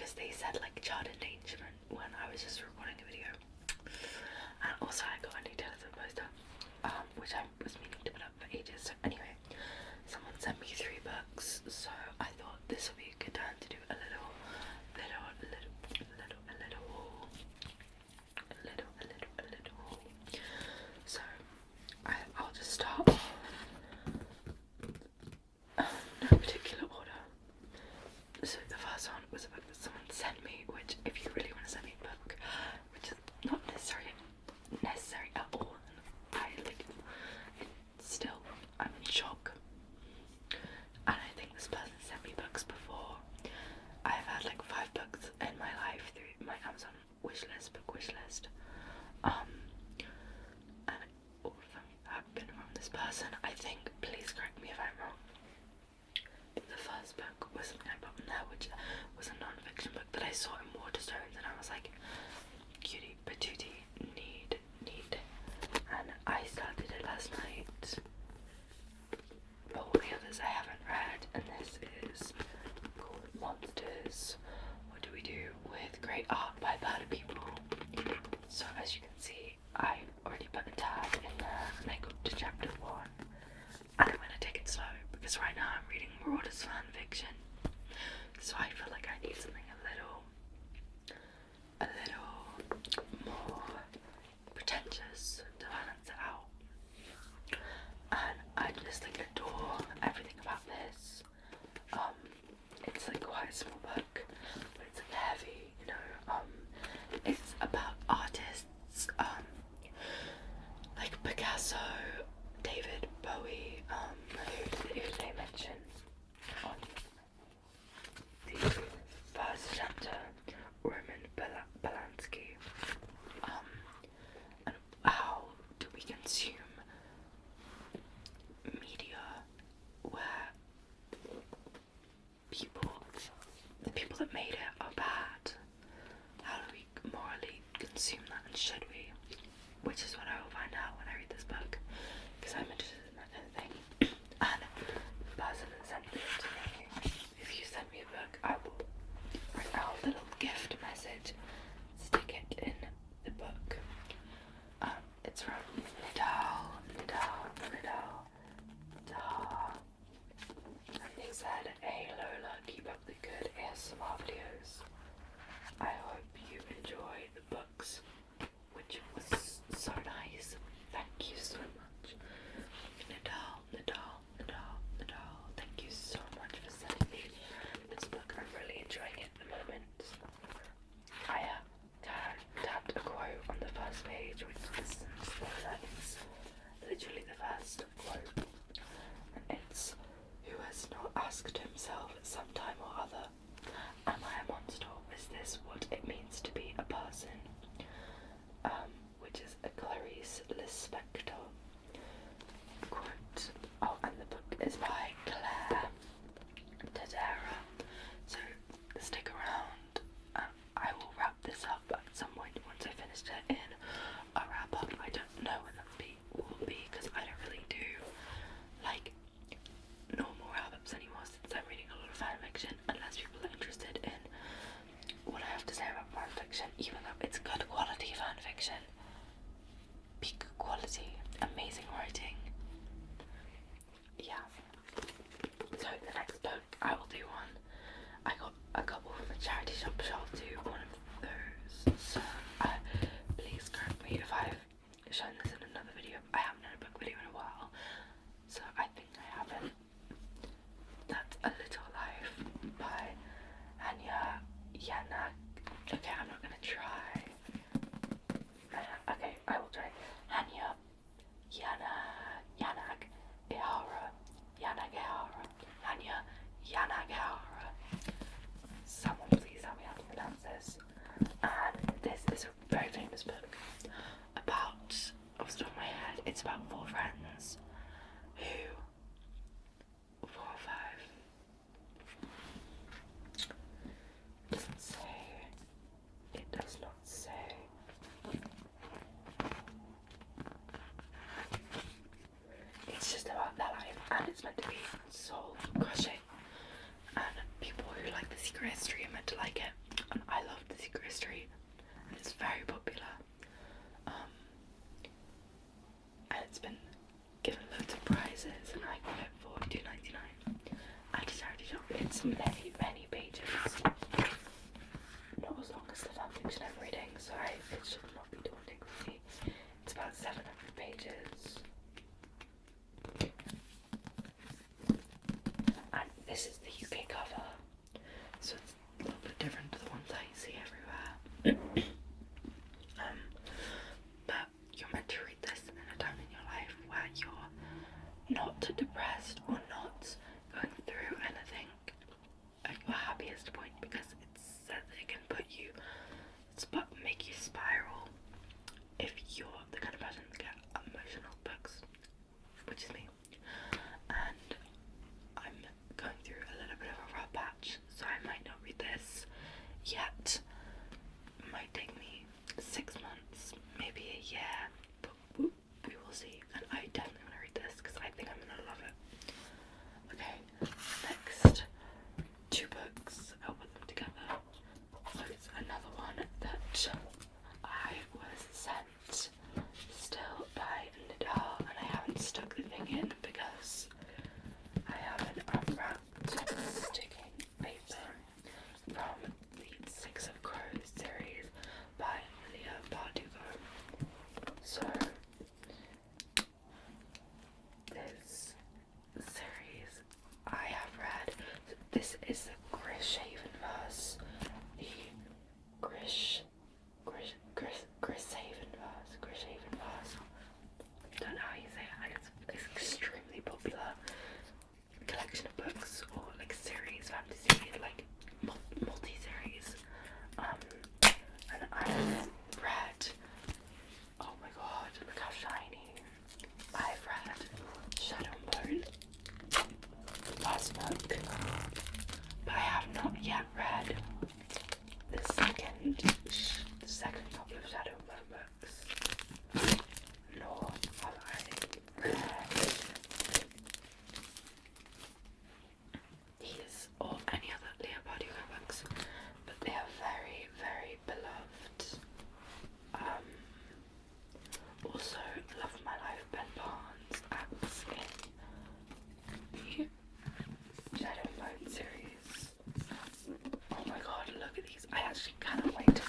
because they said like child endangerment when I was just recording a video. And also I got a new telephone poster, which I was meaning to put up for ages. So anyway, someone sent me 3 books, so I thought this would be a good time to do a little haul. So I'll just start off, no particular order. So the first one was a book that someone sent me, which if you really want to send me a book, which is not necessary at all, and I like it, still, I'm in shock. And I think this person sent me books before. I've had like 5 books in my life through my Amazon book wish list. And all of them have been from this person. I think, please correct me if I'm wrong. The first book was something I bought in there, which was a non-fiction book that I saw in Waterstones, and I was like, cutie patootie, need. And I started it last night. But all the others I haven't read, and this is called Monsters. What do we do with great art by bad people? So as you can see, I already put a tab in there, and I got to chapter 1. And I'm gonna take it slow because right now I'm reading Marauders fan fiction, so I feel like I need something a little more pretentious to balance it out. And I just like adore everything about this. It's like quite a small book, but it's like heavy, you know. It's about artists, like Picasso, David Bowie, who they mention on the first chapter, Roman Polanski, and how do we consume media where the people that made it are bad? How do we morally consume that, and should we? Which is what I will find out when I read this book, because I'm interested in that kind of thing. And the person that sent this to me, if you send me a book, I will write out a little gift message, stick it in the book. It's from Nidal. And they said, "Hey Lola, keep up the good ASMR videos. I hope you enjoy the books," which was so nice. Thank you so much. Nidal, thank you so much for sending me this book. I'm really enjoying it at the moment. I tabbed a quote on the first page, which is it's literally the first quote, and it's, "Who has not asked himself at some time or other, am I a monster? Is this what it means to be a person?" Which is a Clarice Lispector quote. Oh, and the book is by Claire Tadera. So stick around. I will wrap this up at some point once I finished it in a wrap up. I don't know when that will be, because I don't really do like normal wrap ups anymore, since I'm reading a lot of fan fiction, unless people are interested in what I have to say about fan fiction, even though it's good quality fan fiction. Peak quality, amazing writing. Yeah. So the next book, I will do one. I got a couple from a charity shop, so I'll do one of those. So please correct me if I've shown this in another video. I haven't done a book video in a while, so I think I haven't. That's A Little Life by Hanya Yanak. Okay, I'm not gonna try. Okay, I will try. Hanya Yanak Ihara. Hanya Yanagihara. Someone please tell me how to pronounce this. And this is a very famous book about, off the top of my head, it's about 4 friends who, 4 or 5, it doesn't say, it does not say. It's just about their life, and it's meant to be soul crushing, and people who like The Secret History are meant to like it. fiction I'm reading, so it should not be daunting for me. It's about 700 pages. And this is the UK cover, so it's a little bit different to the ones I see everywhere. But you're meant to read this in a time in your life where you're not depressed or not going through anything at your happiest point, because it says that it can make you spiral if you're the kind of person to get emotional books, which is me. And I'm going through a little bit of a rough patch, so I might not read this yet. It might take me 6 months, maybe a year, but we will see. And I definitely want to read this because I think I'm going to love it. Okay, next 2 books. I'll put them together. So it's another one that I was sent still by Nidal, and I haven't stuck the thing in because I haven't unwrapped sticking paper from the Six of Crows series by Lyra Mic. So this series I have read. This is the Grishaven verse. The Grishaven verse. Don't know how you say it, and it's extremely popular collection of books, or like series, fantasy, like multi-series. And I've read, oh my god, look how shiny. I've read Shadow and Bone, last book, but I have not yet read the second couple of Shadow and Bone books, nor have I read these or any other Lyra Mic books, but they are very, very beloved. Also, Love of My Life, Ben Barnes acts in the Shadow and Bone series. Oh my god, look at these. I actually cannot wait to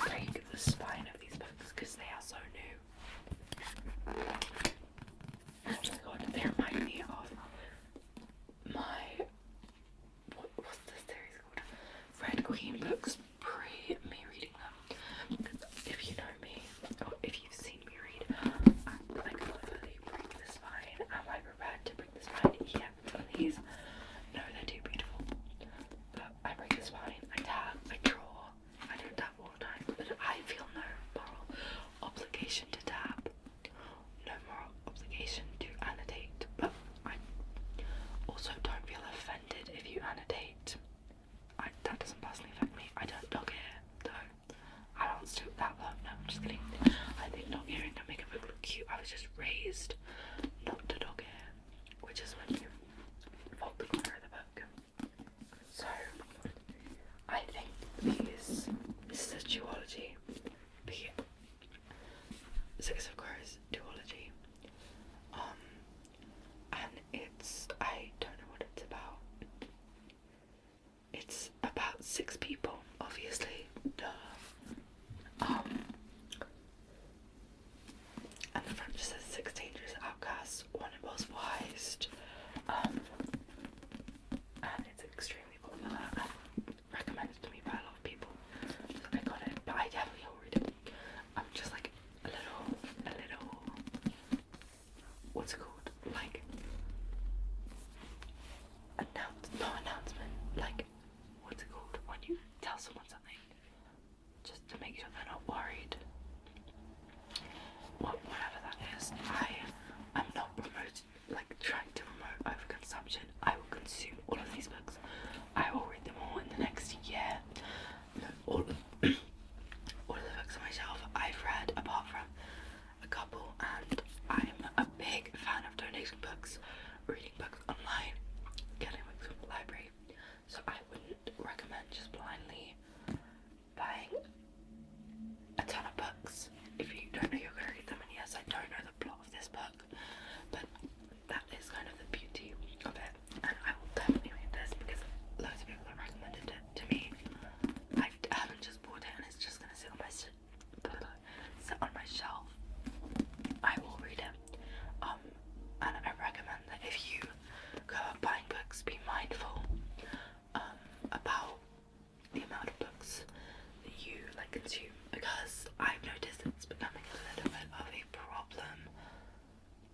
consume, because I've noticed it's becoming a little bit of a problem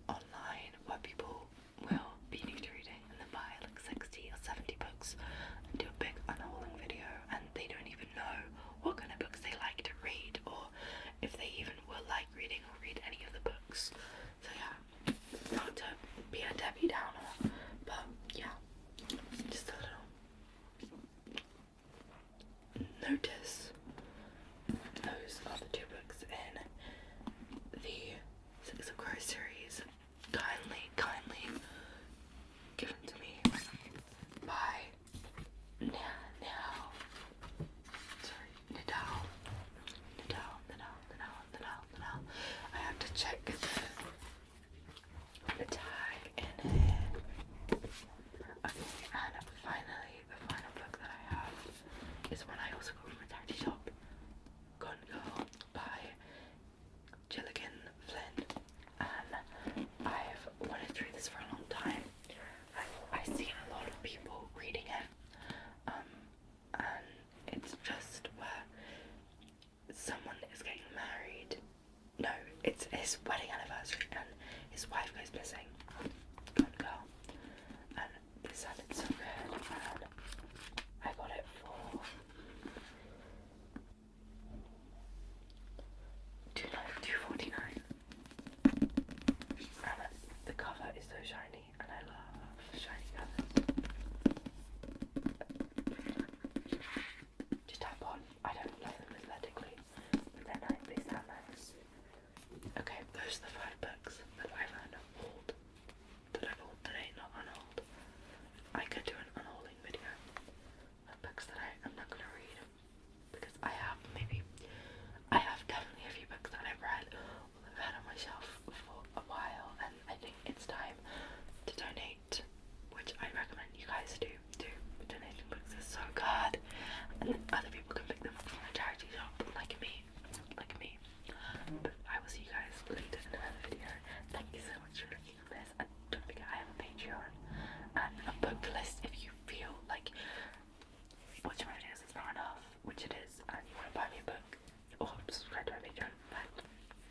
online where people will be new to reading and then buy like 60 or 70 books and do a big unhauling video, and they don't even know what kind of books they like to read, or if they even will like reading or read any of the books. So yeah, not to be a Debbie Downer, but yeah, just a little notice. Those are the two books in the Six of Crows series, kindly given to me by Nidal. I have to check the tag in here. Okay, and finally, the final book that I have is one I also got from a charity shop, Gone Girl by Gilligan Flynn, and I've wanted to read this for a long time. I've seen a lot of people reading it, and it's just where someone is getting married. No, it's his wedding anniversary and his wife goes missing,